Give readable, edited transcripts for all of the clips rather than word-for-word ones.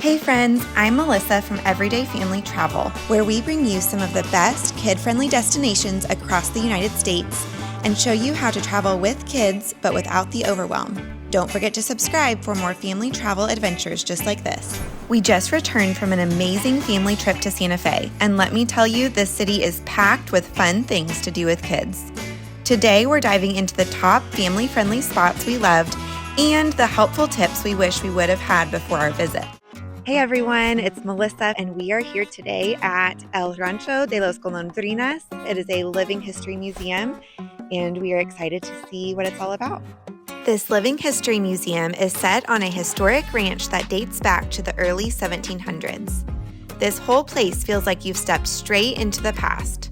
Hey friends, I'm Melissa from Everyday Family Travel, where we bring you some of the best kid-friendly destinations across the United States and show you how to travel with kids but without the overwhelm. Don't forget to subscribe for more family travel adventures just like this. We just returned from an amazing family trip to Santa Fe, and let me tell you, this city is packed with fun things to do with kids. Today, we're diving into the top family-friendly spots we loved and the helpful tips we wish we would have had before our visit. Hey everyone, it's Melissa, and we are here today at El Rancho de los Golondrinas. It is a living history museum, and we are excited to see what it's all about. This living history museum is set on a historic ranch that dates back to the early 1700s. This whole place feels like you've stepped straight into the past.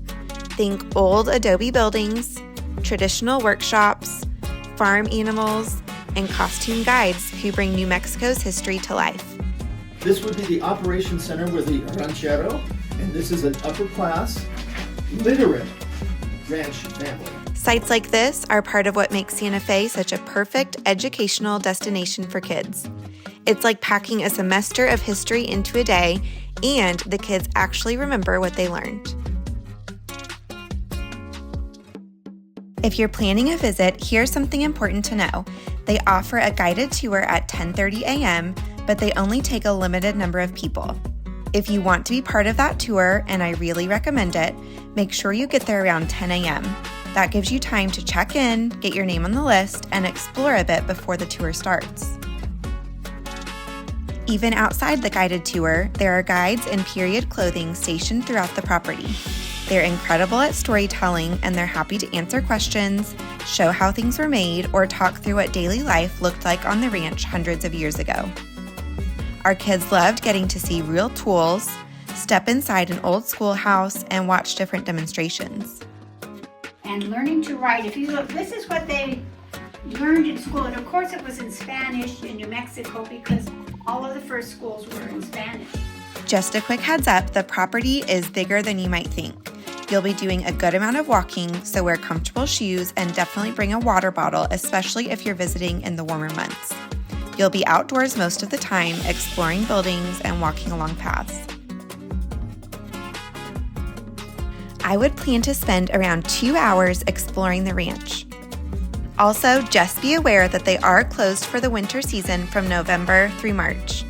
Think old adobe buildings, traditional workshops, farm animals, and costume guides who bring New Mexico's history to life. This would be the operations center with the ranchero, and this is an upper class, literate ranch family. Sites like this are part of what makes Santa Fe such a perfect educational destination for kids. It's like packing a semester of history into a day, and the kids actually remember what they learned. If you're planning a visit, here's something important to know. They offer a guided tour at 10:30 a.m., but they only take a limited number of people. If you want to be part of that tour, and I really recommend it, make sure you get there around 10 a.m. That gives you time to check in, get your name on the list, and explore a bit before the tour starts. Even outside the guided tour, there are guides in period clothing stationed throughout the property. They're incredible at storytelling, and they're happy to answer questions, show how things were made, or talk through what daily life looked like on the ranch hundreds of years ago. Our kids loved getting to see real tools, step inside an old schoolhouse, and watch different demonstrations. And learning to write. If you look, this is what they learned in school. And of course it was in Spanish in New Mexico because all of the first schools were in Spanish. Just a quick heads up, the property is bigger than you might think. You'll be doing a good amount of walking, so wear comfortable shoes and definitely bring a water bottle, especially if you're visiting in the warmer months. You'll be outdoors most of the time, exploring buildings and walking along paths. I would plan to spend around 2 hours exploring the ranch. Also, just be aware that they are closed for the winter season from November through March.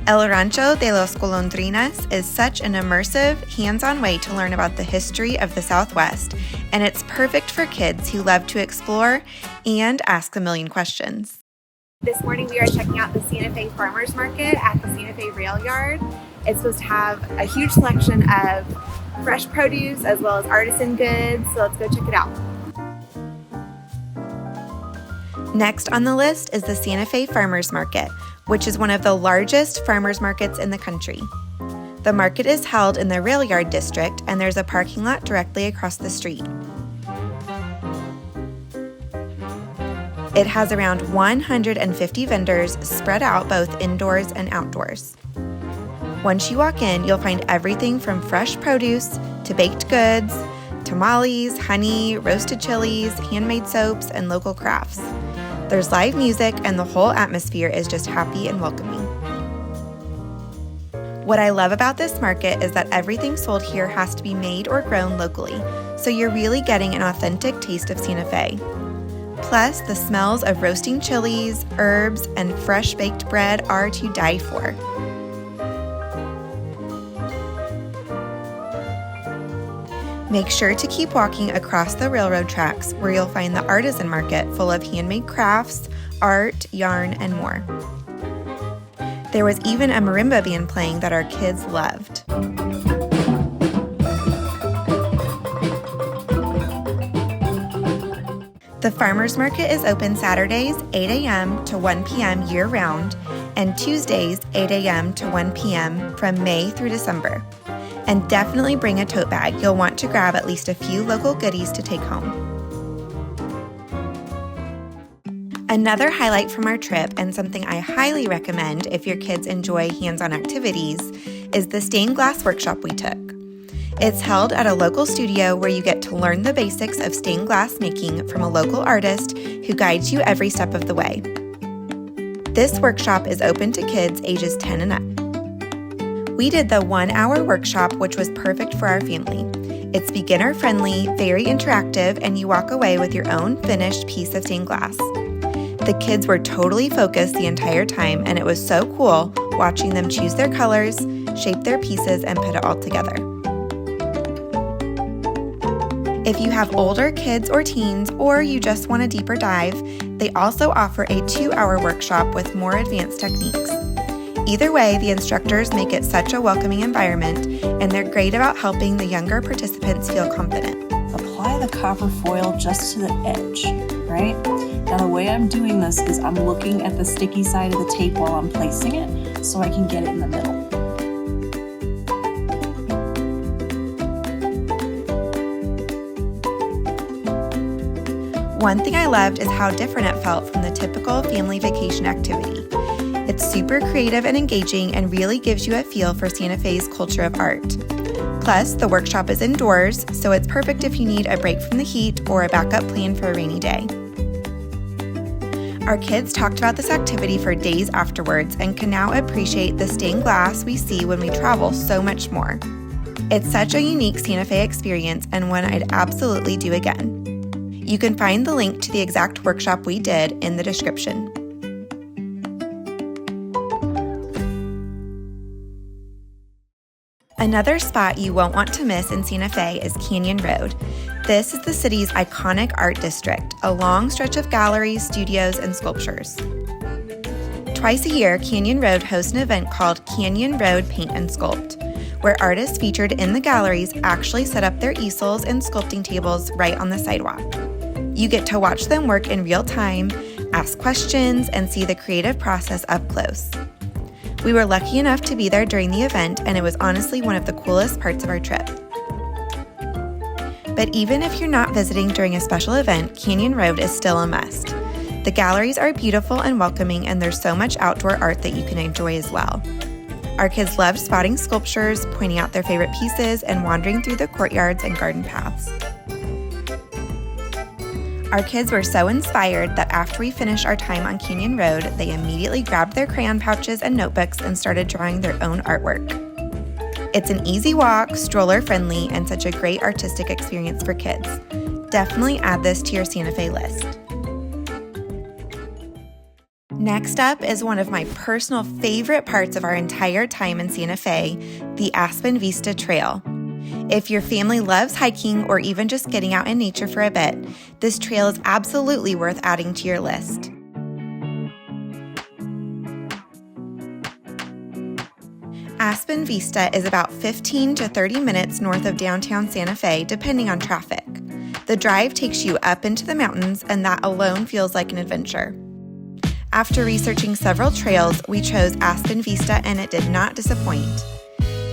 El Rancho de los Golondrinas is such an immersive, hands-on way to learn about the history of the Southwest, and it's perfect for kids who love to explore and ask a million questions. This morning we are checking out the Santa Fe Farmers Market at the Santa Fe Railyard. It's supposed to have a huge selection of fresh produce as well as artisan goods, so let's go check it out. Next on the list is the Santa Fe Farmers Market, which is one of the largest farmers markets in the country. The market is held in the Railyard district, and there's a parking lot directly across the street. It has around 150 vendors spread out both indoors and outdoors. Once you walk in, you'll find everything from fresh produce to baked goods, tamales, honey, roasted chilies, handmade soaps, and local crafts. There's live music, and the whole atmosphere is just happy and welcoming. What I love about this market is that everything sold here has to be made or grown locally, so you're really getting an authentic taste of Santa Fe. Plus, the smells of roasting chilies, herbs, and fresh baked bread are to die for. Make sure to keep walking across the railroad tracks where you'll find the artisan market full of handmade crafts, art, yarn, and more. There was even a marimba band playing that our kids loved. The farmers market is open Saturdays 8 a.m. to 1 p.m. year-round and Tuesdays 8 a.m. to 1 p.m. from May through December. And definitely bring a tote bag. You'll want to grab at least a few local goodies to take home. Another highlight from our trip, and something I highly recommend if your kids enjoy hands-on activities, is the stained glass workshop we took. It's held at a local studio where you get to learn the basics of stained glass making from a local artist who guides you every step of the way. This workshop is open to kids ages 10 and up. We did the 1-hour workshop, which was perfect for our family. It's beginner-friendly, very interactive, and you walk away with your own finished piece of stained glass. The kids were totally focused the entire time, and it was so cool watching them choose their colors, shape their pieces, and put it all together. If you have older kids or teens, or you just want a deeper dive, they also offer a 2-hour workshop with more advanced techniques. Either way, the instructors make it such a welcoming environment, and they're great about helping the younger participants feel confident. Apply the copper foil just to the edge, right? Now the way I'm doing this is I'm looking at the sticky side of the tape while I'm placing it so I can get it in the middle. One thing I loved is how different it felt from the typical family vacation activity. It's super creative and engaging and really gives you a feel for Santa Fe's culture of art. Plus, the workshop is indoors, so it's perfect if you need a break from the heat or a backup plan for a rainy day. Our kids talked about this activity for days afterwards and can now appreciate the stained glass we see when we travel so much more. It's such a unique Santa Fe experience and one I'd absolutely do again. You can find the link to the exact workshop we did in the description. Another spot you won't want to miss in Santa Fe is Canyon Road. This is the city's iconic art district, a long stretch of galleries, studios, and sculptures. Twice a year, Canyon Road hosts an event called Canyon Road Paint and Sculpt, where artists featured in the galleries actually set up their easels and sculpting tables right on the sidewalk. You get to watch them work in real time, ask questions, and see the creative process up close. We were lucky enough to be there during the event, and it was honestly one of the coolest parts of our trip. But even if you're not visiting during a special event, Canyon Road is still a must. The galleries are beautiful and welcoming, and there's so much outdoor art that you can enjoy as well. Our kids loved spotting sculptures, pointing out their favorite pieces, and wandering through the courtyards and garden paths. Our kids were so inspired that after we finished our time on Canyon Road, they immediately grabbed their crayon pouches and notebooks and started drawing their own artwork. It's an easy walk, stroller-friendly, and such a great artistic experience for kids. Definitely add this to your Santa Fe list. Next up is one of my personal favorite parts of our entire time in Santa Fe, the Aspen Vista Trail. If your family loves hiking or even just getting out in nature for a bit, this trail is absolutely worth adding to your list. Aspen Vista is about 15 to 30 minutes north of downtown Santa Fe, depending on traffic. The drive takes you up into the mountains, and that alone feels like an adventure. After researching several trails, we chose Aspen Vista, and it did not disappoint.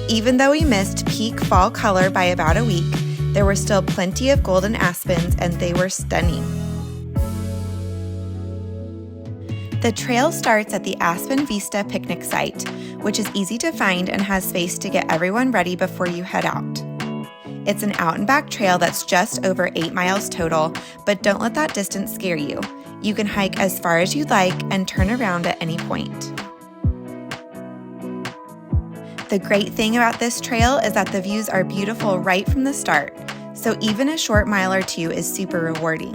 Even though we missed peak fall color by about a week, there were still plenty of golden aspens, and they were stunning. The trail starts at the Aspen Vista picnic site, which is easy to find and has space to get everyone ready before you head out. It's an out and back trail that's just over 8 miles total, but don't let that distance scare you. You can hike as far as you'd like and turn around at any point. The great thing about this trail is that the views are beautiful right from the start, so even a short mile or two is super rewarding.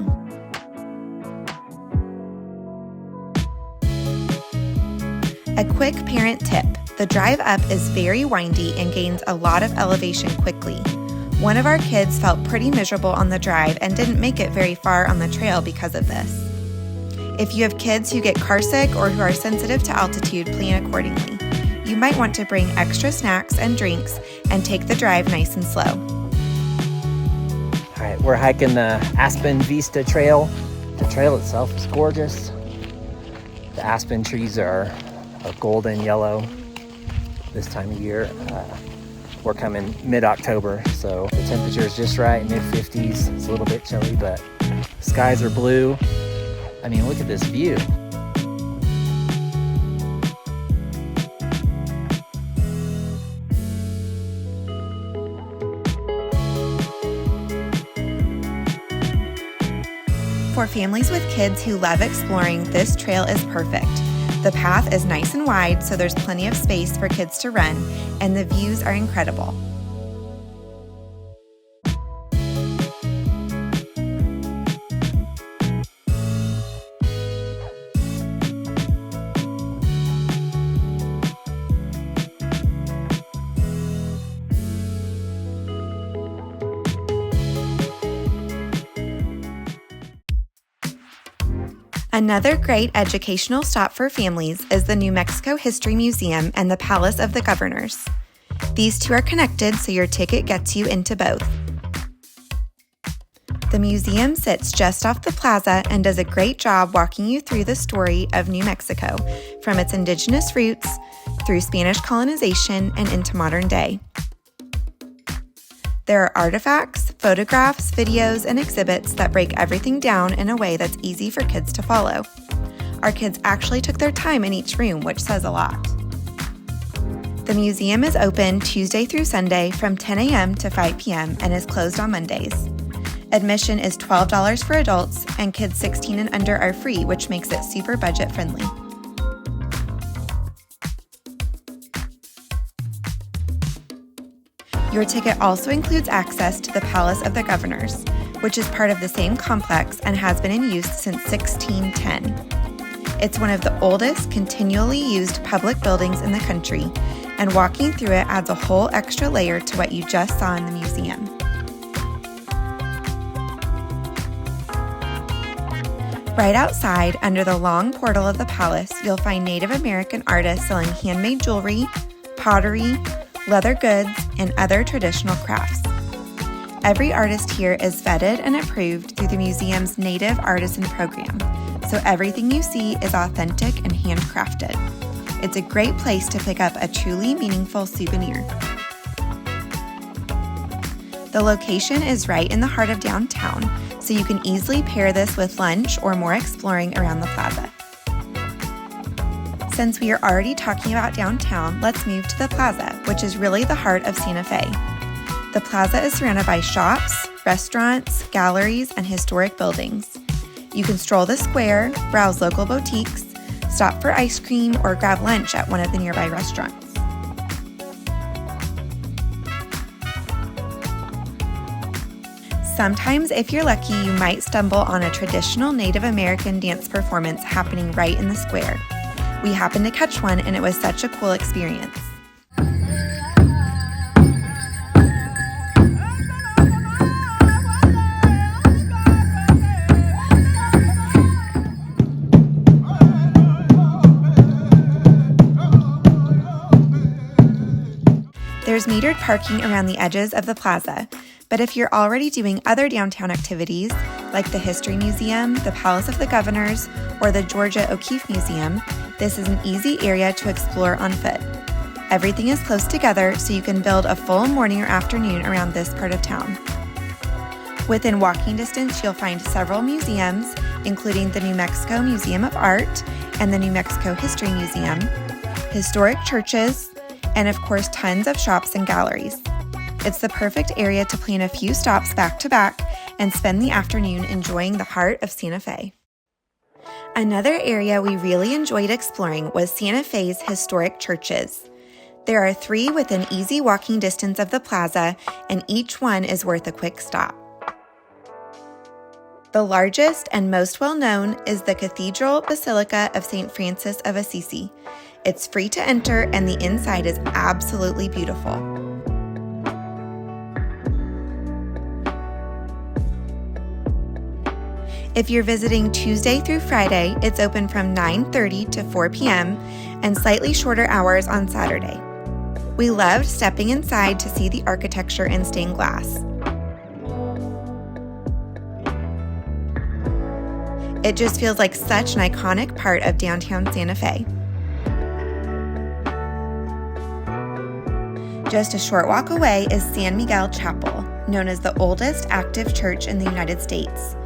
A quick parent tip: the drive up is very windy and gains a lot of elevation quickly. One of our kids felt pretty miserable on the drive and didn't make it very far on the trail because of this. If you have kids who get carsick or who are sensitive to altitude, plan accordingly. You might want to bring extra snacks and drinks and take the drive nice and slow. All right, we're hiking the Aspen Vista Trail. The trail itself is gorgeous. The aspen trees are a golden yellow this time of year. We're coming mid-October, so the temperature is just right, mid-50s. It's a little bit chilly, but skies are blue. I mean, look at this view. For families with kids who love exploring, this trail is perfect. The path is nice and wide, so there's plenty of space for kids to run, and the views are incredible. Another great educational stop for families is the New Mexico History Museum and the Palace of the Governors. These two are connected, so your ticket gets you into both. The museum sits just off the plaza and does a great job walking you through the story of New Mexico, from its indigenous roots, through Spanish colonization, and into modern day. There are artifacts, photographs, videos, and exhibits that break everything down in a way that's easy for kids to follow. Our kids actually took their time in each room, which says a lot. The museum is open Tuesday through Sunday from 10 a.m. to 5 p.m. and is closed on Mondays. Admission is $12 for adults, and kids 16 and under are free, which makes it super budget friendly. Your ticket also includes access to the Palace of the Governors, which is part of the same complex and has been in use since 1610. It's one of the oldest continually used public buildings in the country, and walking through it adds a whole extra layer to what you just saw in the museum. Right outside, under the long portal of the palace, you'll find Native American artists selling handmade jewelry, pottery, leather goods, and other traditional crafts. Every artist here is vetted and approved through the museum's Native Artisan Program, so everything you see is authentic and handcrafted. It's a great place to pick up a truly meaningful souvenir. The location is right in the heart of downtown, so you can easily pair this with lunch or more exploring around the plaza. Since we are already talking about downtown, let's move to the Plaza, which is really the heart of Santa Fe. The Plaza is surrounded by shops, restaurants, galleries, and historic buildings. You can stroll the square, browse local boutiques, stop for ice cream, or grab lunch at one of the nearby restaurants. Sometimes, if you're lucky, you might stumble on a traditional Native American dance performance happening right in the square. We happened to catch one, and it was such a cool experience. There's metered parking around the edges of the plaza, but if you're already doing other downtown activities, like the History Museum, the Palace of the Governors, or the Georgia O'Keeffe Museum, this is an easy area to explore on foot. Everything is close together, so you can build a full morning or afternoon around this part of town. Within walking distance, you'll find several museums, including the New Mexico Museum of Art and the New Mexico History Museum, historic churches, and of course, tons of shops and galleries. It's the perfect area to plan a few stops back to back and spend the afternoon enjoying the heart of Santa Fe. Another area we really enjoyed exploring was Santa Fe's historic churches. There are 3 within easy walking distance of the plaza, and each one is worth a quick stop. The largest and most well-known is the Cathedral Basilica of St. Francis of Assisi. It's free to enter, and the inside is absolutely beautiful. If you're visiting Tuesday through Friday, it's open from 9:30 to 4 p.m. and slightly shorter hours on Saturday. We loved stepping inside to see the architecture in stained glass. It just feels like such an iconic part of downtown Santa Fe. Just a short walk away is San Miguel Chapel, known as the oldest active church in the United States.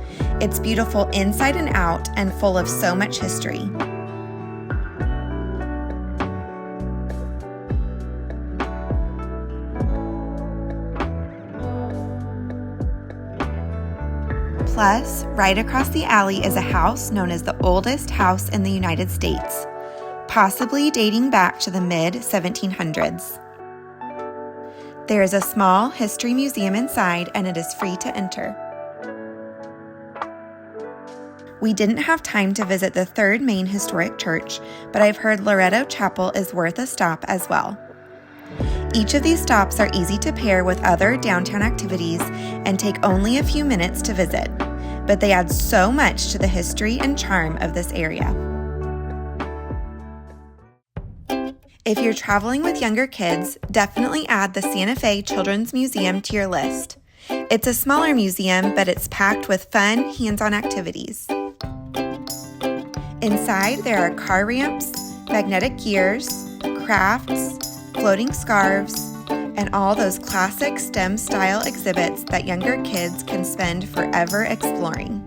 It's beautiful inside and out and full of so much history. Plus, right across the alley is a house known as the oldest house in the United States. possibly dating back to the mid-1700s. There is a small history museum inside, and it is free to enter. We didn't have time to visit the third main historic church, but I've heard Loretta Chapel is worth a stop as well. Each of these stops are easy to pair with other downtown activities and take only a few minutes to visit, but they add so much to the history and charm of this area. If you're traveling with younger kids, definitely add the Santa Fe Children's Museum to your list. It's a smaller museum, but it's packed with fun, hands-on activities. Inside, there are car ramps, magnetic gears, crafts, floating scarves, and all those classic STEM-style exhibits that younger kids can spend forever exploring.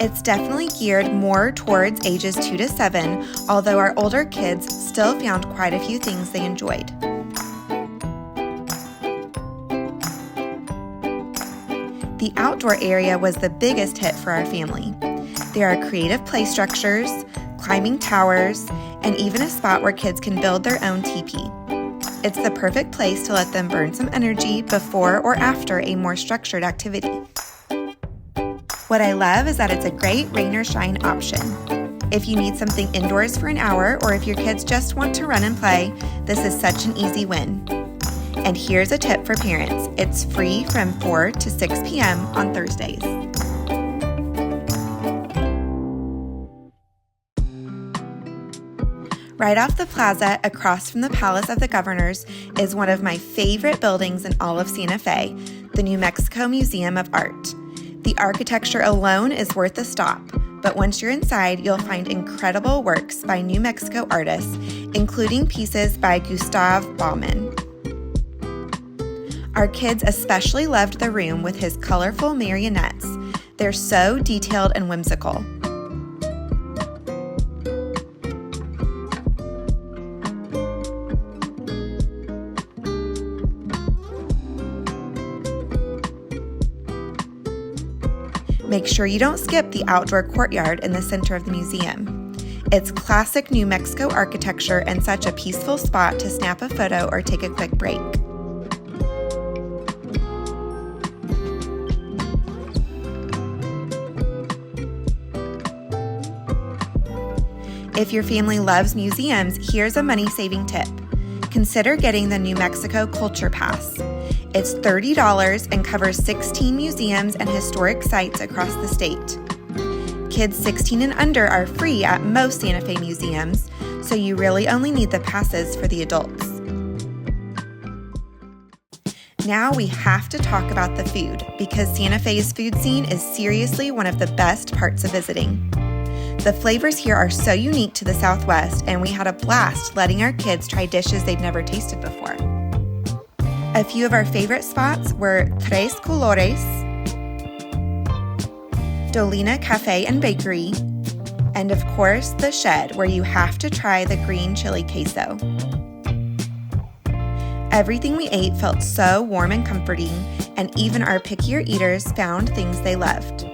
It's definitely geared more towards ages 2 to 7, although our older kids still found quite a few things they enjoyed. The outdoor area was the biggest hit for our family. There are creative play structures, climbing towers, and even a spot where kids can build their own teepee. It's the perfect place to let them burn some energy before or after a more structured activity. What I love is that it's a great rain or shine option. If you need something indoors for an hour, or if your kids just want to run and play, this is such an easy win. And here's a tip for parents. It's free from 4 to 6 p.m. on Thursdays. Right off the plaza, across from the Palace of the Governors, is one of my favorite buildings in all of Santa Fe, the New Mexico Museum of Art. The architecture alone is worth a stop, but once you're inside, you'll find incredible works by New Mexico artists, including pieces by Gustav Baumann. Our kids especially loved the room with his colorful marionettes. They're so detailed and whimsical. Make sure you don't skip the outdoor courtyard in the center of the museum. It's classic New Mexico architecture and such a peaceful spot to snap a photo or take a quick break. If your family loves museums, here's a money-saving tip. Consider getting the New Mexico Culture Pass. It's $30 and covers 16 museums and historic sites across the state. Kids 16 and under are free at most Santa Fe museums, so you really only need the passes for the adults. Now we have to talk about the food, because Santa Fe's food scene is seriously one of the best parts of visiting. The flavors here are so unique to the Southwest, and we had a blast letting our kids try dishes they'd never tasted before. A few of our favorite spots were Tres Colores, Dolina Cafe and Bakery, and of course the Shed, where you have to try the green chili queso. Everything we ate felt so warm and comforting, and even our pickier eaters found things they loved.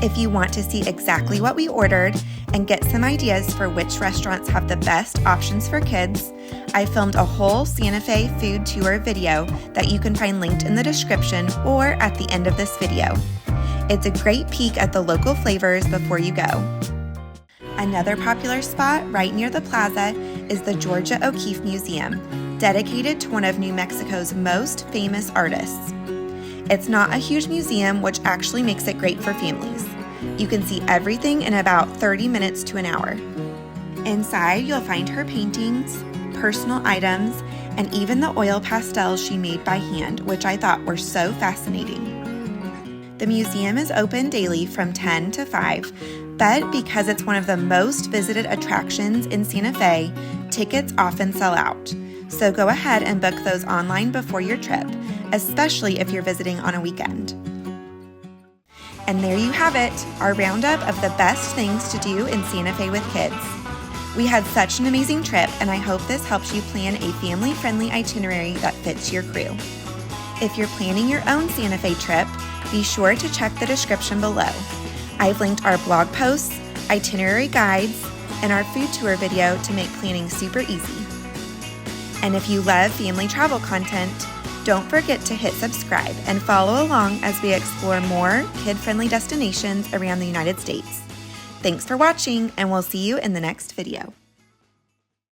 If you want to see exactly what we ordered and get some ideas for which restaurants have the best options for kids, I filmed a whole Santa Fe food tour video that you can find linked in the description or at the end of this video. It's a great peek at the local flavors before you go. Another popular spot right near the plaza is the Georgia O'Keeffe Museum, dedicated to one of New Mexico's most famous artists. It's not a huge museum, which actually makes it great for families. You can see everything in about 30 minutes to an hour. Inside, you'll find her paintings, personal items, and even the oil pastels she made by hand, which I thought were so fascinating. The museum is open daily from 10 to 5, but because it's one of the most visited attractions in Santa Fe, tickets often sell out. So go ahead and book those online before your trip, especially if you're visiting on a weekend. And there you have it, our roundup of the best things to do in Santa Fe with kids. We had such an amazing trip, and I hope this helps you plan a family-friendly itinerary that fits your crew. If you're planning your own Santa Fe trip, be sure to check the description below. I've linked our blog posts, itinerary guides, and our food tour video to make planning super easy. And if you love family travel content, don't forget to hit subscribe and follow along as we explore more kid-friendly destinations around the United States. Thanks for watching, and we'll see you in the next video.